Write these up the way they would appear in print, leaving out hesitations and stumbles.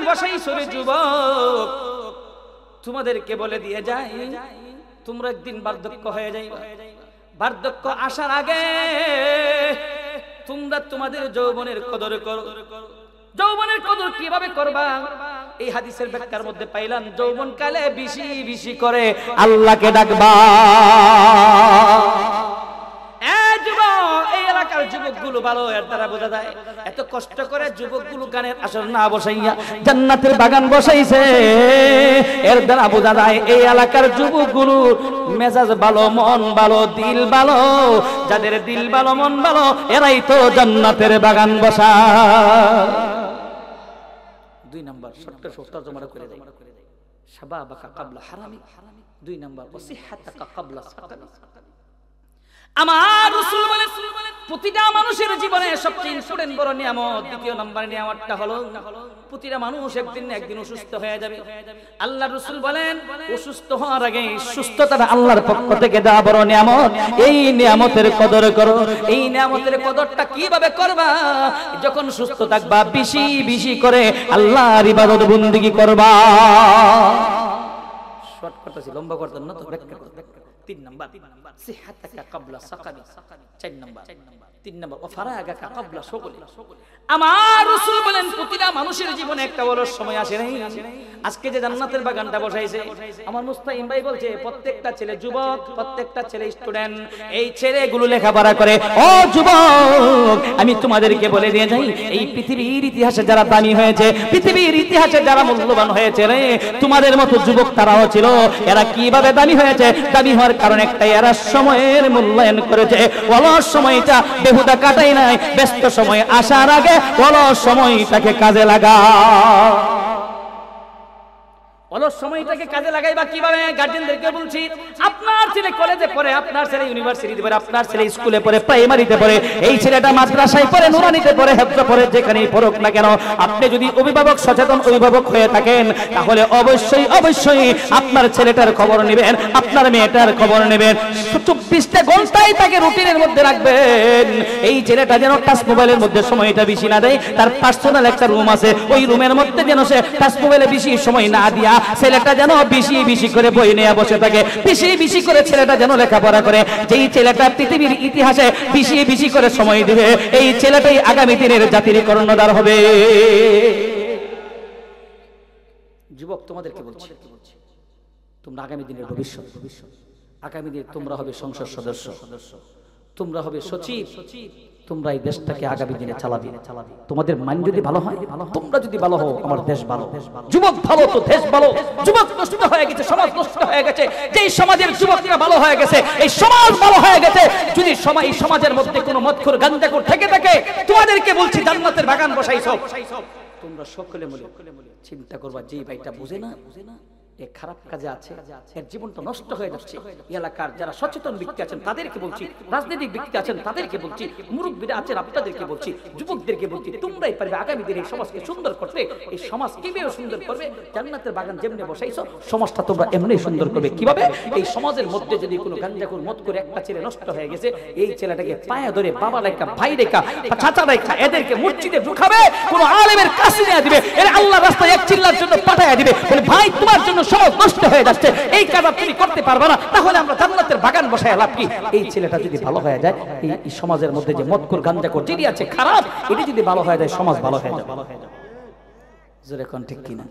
বসাইছো রে যুবক, তোমাদেরকে বলে দিয়ে যায় তোমরা একদিন বার্ধক্য হয়ে যাইবা। বার্ধক্য আসার আগে তোমরা তোমাদের যৌবনের কদর করো। যৌবনের কদর কিভাবে করবা? এই হাদিসের ব্যাখ্যার মধ্যে পাইলাম যৌবন কালে বেশি বেশি করে আল্লাহকে ডাকবা। এই এলাকার যুবকগুলো ভালো, এর দ্বারা বোঝা যায় এত কষ্ট করে যুবকগুলো গানের আসর না বসাইয়া জান্নাতের বাগান বসাইছে। এর দ্বারা বোঝা যায় এই এলাকার যুবকগুলো মেজাজ ভালো, মন ভালো, দিল ভালো। যাদের দিল ভালো, মন ভালো, এরাই তো জান্নাতের বাগান বসা। 2 নাম্বার ছোট্ট সত্তর জমা করে দেয়, শাবাবাকা ক্বাবলা হারামি। 2 নাম্বার ওয়াসিহাতাকা ক্বাবলা সাকামি। আমার রাসূল বলেন প্রতিটা মানুষের জীবনে সবচেয়ে ইম্পর্টেন্ট বড় নিয়ামত, দ্বিতীয় নম্বরের নিয়ামতটা হলো প্রতিটা মানুষ একদিন না একদিন অসুস্থ হয়ে যাবে। আল্লাহর রাসূল বলেন অসুস্থ হওয়ার আগে সুস্থতাটা আল্লাহর পক্ষ থেকে দেওয়া বড় নিয়ামত। এই নিয়ামতের কদর করো। এই নিয়ামতের কদরটা কিভাবে করবা? যখন সুস্থ থাকবা বেশি বেশি করে আল্লাহর ইবাদত বندگی করবা। শর্ট করতেছি, লম্বা করতেন না তো, ব্যাখ্যা করতে। 3 নাম্বার সিহাতাকা ক্বাবলা সাকামি। 4 নাম্বার 3 নাম্বার ওয়াফারাগাকা ক্বাবলা শুগলি। আমার রাসূল বলেন প্রতিটা মানুষের জীবনে একটা বড় সময় আসে নাই। আজকে যে জান্নাতের বাগানটা বসাইছে আমার মুস্তাহিম ভাই বলছে প্রত্যেকটা ছেলে যুবক, প্রত্যেকটা ছেলে স্টুডেন্ট, এই ছেলেগুলো লেখাপড়া করে। ও যুবক, আমি তোমাদেরকে বলে দিয়ে যাই এই পৃথিবীর ইতিহাসে যারা দামি হয়েছে, পৃথিবীর ইতিহাসে যারা মূল্যবান হয়েছে রে, তোমাদের মতো যুবক তারাও ছিল। এরা কিভাবে দামি হয়েছে? দামি হওয়ার কারণ একটাই, এরা সময়ের মূল্যায়ন করেছে। অলস সময়টা বেহুদা কাটাই নাই, ব্যস্ত সময় আসার আগে অলস সময়টাকে কাজে লাগা। অলস সময়টাকে কাজে লাগাইবা কিভাবে? গার্জিয়ানদেরকে বলছি, আপনার ছেলে কলেজে পড়ে, আপনার ছেলে ইউনিভার্সিটিতে পড়ে, আপনার ছেলে স্কুলে পড়ে, প্রাইমারিতে পড়ে, এই ছেলেটা মাদ্রাসায় পড়ে, নুরানিতে পড়ে, হেফজ পড়ে, যেখানেই পড়ুক না কেন, আপনি যদি অভিভাবক, সচেতন অভিভাবক হয়ে থাকেন তাহলে অবশ্যই অবশ্যই আপনার ছেলেটার খবর নেবেন, আপনার মেয়েটার খবর নেবেন। 24টা ঘন্টাই তাকে রুটিনের মধ্যে রাখবেন। এই ছেলেটা যেন টাচ মোবাইলের মধ্যে সময়টা বেশি না দেয়। তার পার্সোনাল একটা রুম আছে, ওই রুমের মধ্যে যেন সে টাচ মোবাইলে বেশি সময় না দিয়া ছেলেটা যেন বেশি বেশি করে বই নিয়ে বসে থাকে, বেশি বেশি করে ছেলেটা যেন লেখাপড়া করে। যেই ছেলেটা পৃথিবীর ইতিহাসে বেশি বেশি করে সময় দিবে, এই ছেলেটাই আগামী দিনের জাতির কর্ণধার হবে। যুবক তোমাদেরকে বলছি, তোমরা আগামী দিনের ভবিষ্যৎ। আগামী দিনে তোমরা হবে সংসদ সদস্য, তোমরা হবে সচিব, তোমরা এই দেশটাকে আগামী দিনে চালাবে। তোমাদের মান যদি ভালো হয়, তোমরা যদি ভালো হও, আমার দেশ ভালো। যুবক ভালো তো দেশ ভালো। যুবক নষ্ট হয়ে গেছে, সমাজ নষ্ট হয়ে গেছে। যেই সমাজের যুবকরা ভালো হয়ে গেছে, এই সমাজ ভালো হয়ে গেছে। যদি এই সমাজের মধ্যে কোনো মদখোর গাঞ্জাখোর থেকে থাকে, তোমাদেরকে বলছি জান্নাতের বাগান বসাইছো। তোমরা সকলে মিলে চিন্তা করবা, যেই ভাইটা বুঝে না এ খারাপ কাজে আছে, এর জীবনটা নষ্ট হয়ে যাচ্ছে। এলাকার যারা সচেতন ব্যক্তি আছেন তাদেরকে বলছি, রাজনৈতিক ব্যক্তি আছেন তাদেরকে বলছি, মুরব্বীরা আছেন আপনাদেরকে বলছি, যুবকদেরকে বলছি, তোমরাই পারবে আগামী দিনে এই সমাজকে সুন্দর করতে। এই সমাজ কিভাবে সুন্দর করবে? জান্নাতের বাগান যেমনি বসাইছো, সমাজটা তোমরা এমনি সুন্দর করবে। কিভাবে? এই সমাজের মধ্যে যদি কোনো গাঞ্জাখোর মদ করে একটা ছেলে নষ্ট হয়ে গেছে, এই ছেলেটাকে পায়ে ধরে বাবা রেখা, ভাই রেখা, চাচা রেখা, এদেরকে মসজিদে ঢুকাবে, কোনো আলেমের কাছে নিয়ে দিবে, এর আল্লাহ রাস্তায় এক চিল্লার জন্য পাঠাইয়া দিবে, বলে ভাই তোমার জন্য সমাজ নষ্ট হয়ে যাচ্ছে, এই কাজ তুমি করতে পারবে না, তাহলে আমরা জান্নাতের বাগান বসায় লাভ কি? এই ছেলেটা যদি ভালো হয়ে যায়, এই সমাজের মধ্যে যে মদখোর গাঞ্জাখোর যেটি আছে খারাপ, এটি যদি ভালো হয়ে যায়, সমাজ ভালো হয়ে যায়। জোরে কোন ঠিক কিনা?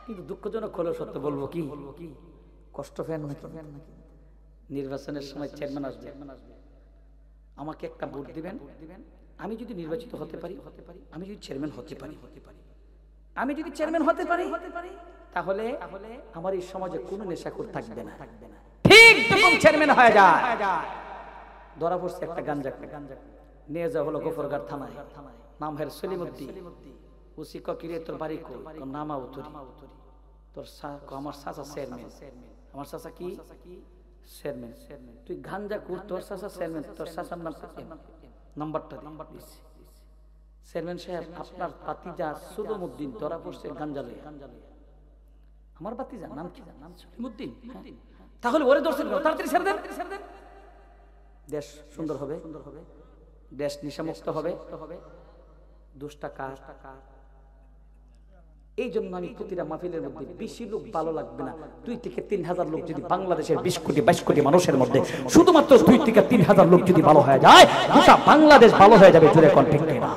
কিন্তু দুঃখজনক হলো সত্য বলবো কি, কষ্ট ফেন নাকি? নির্বাচনের সময় চেয়ারম্যান আসবে, আমাকে একটা ভোট দিবেন, আমি যদি নির্বাচিত হতে পারি, আমি যদি চেয়ারম্যান হতে পারি, আমি যদি চেয়ারম্যান হতে পারি, তাহলে আমার এই সমাজে কোনো নেশাখোর থাকবে না। ঠিক যখন চেয়ারম্যান হয়ে যায়, ধরা পড়ছে একটা গাঞ্জা নিয়ে যাওয়া হলো গফরগাঁও থানায়, নাম হয় সলিমউদ্দিন। ওসি কিরে তোর বাড়ি কই? তোর নাম আউতরি। তোর আমার চাচা চেয়ারম্যান। আমার চাচা কি? চেয়ারম্যান। তুই গাঞ্জা খোর, তোর চাচা চেয়ারম্যান, তোর চাচার নাম নাম্বারটা দিছি। চেয়ারম্যান সাহেব, আপনার ভাতিজা সলিমউদ্দিন ধরা পড়ছে গাঞ্জা লইয়া। আমার ভাতিজা নাম কি? নাম সলিমউদ্দিন। তাহলে ওরে ধরছেন, তাড়াতাড়ি ছেড়ে দেন। দেশ সুন্দর হবে, দেশ নেশামুক্ত হবে। দোষটা কার? এই জন্য আমি প্রতিটা মাহফিলের মধ্যে বেশি লোক ভালো লাগবে না, 2 থেকে 3,000 লোক যদি বাংলাদেশের 20 কোটি 22 কোটি মানুষের মধ্যে শুধুমাত্র 2 থেকে 3,000 লোক যদি ভালো হয়ে যায়, গোটা বাংলাদেশ ভালো হয়ে যাবে। জোরে কোন ঠিক কিনা?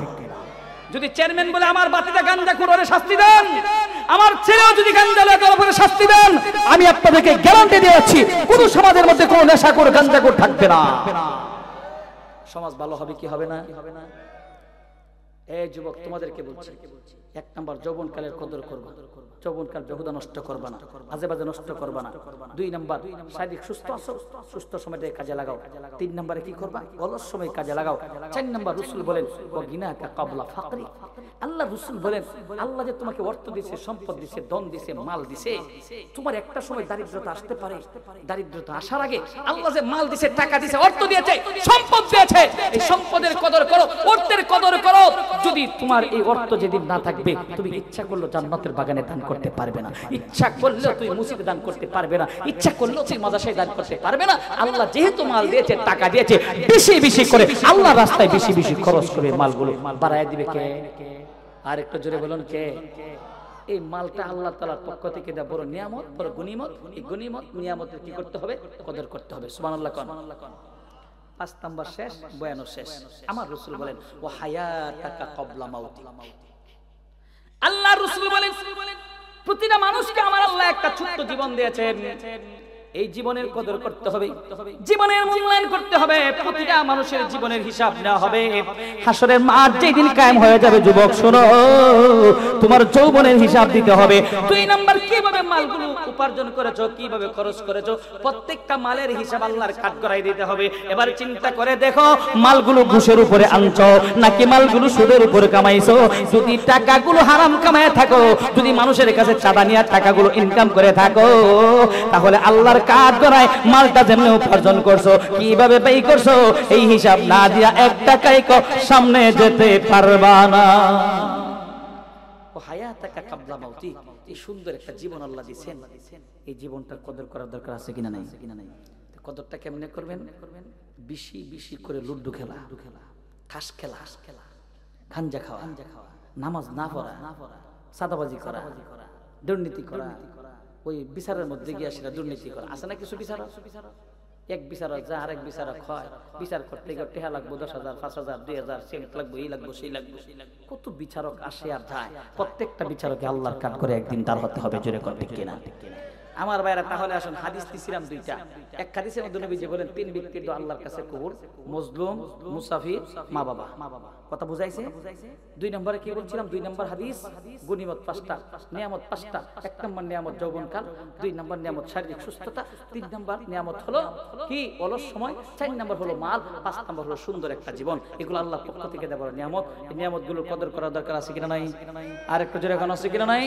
যদি চেয়ারম্যান বলে আমার বাতিটা গাঞ্জাখোর ওরে শাস্তি দেন, আমার ছেলেও যদি গাঞ্জা লাগে ওরে শাস্তি দেন, আমি আপনাদেরকে গ্যারান্টি দিয়ে যাচ্ছি কোন সমাজের মধ্যে কোনো নেশাখোর গাঞ্জাখোর থাকবে না। সমাজ ভালো হবে কি হবে না? এই যুবক তোমাদেরকে বলছি, 1 নাম্বার যৌবনকালের কদর করবা, যৌবনকাল বেহুদা নষ্ট করবা না, আজে বাজে নষ্ট করবা না। 2 নাম্বার শারীরিক সুস্থ আছো, সুস্থ সময়টাকে কাজে লাগাও। 3 নাম্বারে কি করবা? অলস সময় কাজে লাগাও। 4 নাম্বার রাসূল বলেন ওয়া গিনাকা ক্বাবলা ফাকরি, আল্লাহ রাসূল বলেন আল্লাহ যে তোমাকে অর্থ দিয়েছে, সম্পদ দিয়েছে, ধন দিয়েছে, মাল দিয়েছে, তোমার একটা সময় দারিদ্রতা আসতে পারে, দারিদ্রতা আসার আগে আল্লাহ যে মাল দিয়েছে, টাকা দিয়েছে, অর্থ দিয়েছে, সম্পদ দিয়েছে, এই সম্পদের কদর করো, অর্থের কদর করো। যদি তোমার এই অর্থ যেদিন না থাকবে, তুমি ইচ্ছা করলে জান্নাতের বাগানে দান করতে পারবে না, ইচ্ছা করলে তুমি মসজিদে দান করতে পারবে না, ইচ্ছা করলে তুমি মাদ্রাসায় দান করতে পারবে না। আল্লাহ যেহেতু মাল দিয়েছে, টাকা দিয়েছে, বেশি বেশি করে আল্লাহর রাস্তায় বেশি বেশি খরচ করে মালগুলো বাড়ায় দিবে কে? আর একটু জোরে বলুন কে? এই মালটা আল্লাহ তাআলার পক্ষ থেকে দেয়া বড় নিয়ামত, বড় গনিমত। এই গনিমত নিয়ামতের কি করতে হবে? কদর করতে হবে। সুবহানাল্লাহ কোন। 5 নাম্বার শেষ, বয়ানও শেষ। আমার রাসূল বলেন ওয়া হায়াতাকা ক্বাবলা মাউতি, আল্লাহ রাসূল বলেন প্রতিটা মানুষকে আমার আল্লাহ একটা ছোট্ট জীবন দিয়েছেন, এই জীবনের কদর করতে হবে, জীবনের মূল্যায়ন করতে হবে, প্রতিটা মানুষের জীবনের হিসাব নেওয়া হবে। হাসরের মাঠ যেদিন কায়েম হয়ে যাবে, যুবক শোনো, তোমার যৌবনের হিসাব দিতে হবে। 2 নাম্বার কিভাবে মালগুলো উপার্জন করেছো, কিভাবে খরচ করেছো, প্রত্যেকটা মালের হিসাব আল্লাহর কাঠগড়ায় দিতে হবে। এবার চিন্তা করে দেখো, মালগুলো ঘুষের উপরে আনছো নাকি মালগুলো সুদের উপরে কামাইছো? যদি টাকাগুলো হারাম কামায় থাকো, যদি মানুষের কাছে চাঁদা নিয়ে টাকাগুলো ইনকাম করে থাকো, তাহলে আল্লাহর কাঠ গড়ায় মালটা যেমন উপার্জন করছো, কিভাবে ব্যয় করছো, এই হিসাব না দিয়া 1 টাকায় সামনে যেতে পারবা না। ও হায়াতাকা ক্বাবলা মাউতি, এই সুন্দর একটা জীবন আল্লাহ দিয়েছেন, এই জীবনটার কদর করার দরকার আছে কিনা নাই? কদরটা কেমনে করবেন? বেশি বেশি করে লুডু খেলা, তাস খেলা, গাঞ্জা খাওয়া, নামাজ না পড়া, সাদাবাজি করা, দুর্নীতি করা, ওই বিচারের মধ্যে গিয়ে সেটা দুর্নীতি করা। আছে না কিছু বিচারক? এক বিচারক যা আরেক বিচারক হয়, বিচার করতে গিয়ে টেহা লাগবো 10,000, 5,000, 2,000, সেন্ট লাগবো, এই লাগবো, সেই লাগবো। কত বিচারক আসে আর যায়, প্রত্যেকটা বিচারকে আল্লাহর কাঠ করে একদিন তার হতে হবে। জোরে করতে কিনা? আমার ভাইরা তাহলে আসুন, হাদিস দিছিলাম 2টা। এক হাদিসের মধ্যে নবীজি বলেন 3 ব্যক্তির দোয়া আল্লাহর কাছে কবুল, মজলুম, মুসাফির, মা বাবা। কথা বুঝাইছে? 2 নম্বরে কি বলছিলাম? 2 নম্বর হাদিস গনিমত 5টা, নিয়ামত 5টা। 1 নম্বর নিয়ামত যৌবনকাল, 2 নম্বর নিয়ামত শারীরিক সুস্থতা, 3 নম্বর নিয়ামত হলো কি? অলস সময়, 4 নম্বর হলো মাল, 5 নম্বর হলো সুন্দর একটা জীবন। এগুলো আল্লাহর পক্ষ থেকে দেওয়া নিয়ামত। এই নিয়ামতগুলোর কদর করার দরকার আছে কিনা নাই? আর একটু জোরে এখন আছে কিনা নাই?